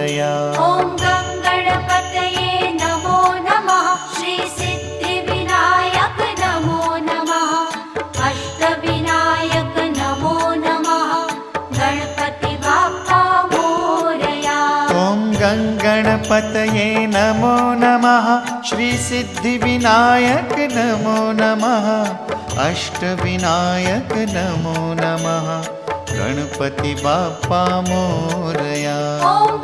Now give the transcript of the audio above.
मोरया। ॐ गणपतये नमो नमः। श्री सिद्धिविनायक नमो नमः। अष्टविनायक नमो नमः। गणपति बाप्पा मोरया। ॐ गणपतये नमो नमः। श्री सिद्धिविनायक नमो नमः। अष्टविनायक नमो नमः। गणपति बाप्पा मोरया। ॐ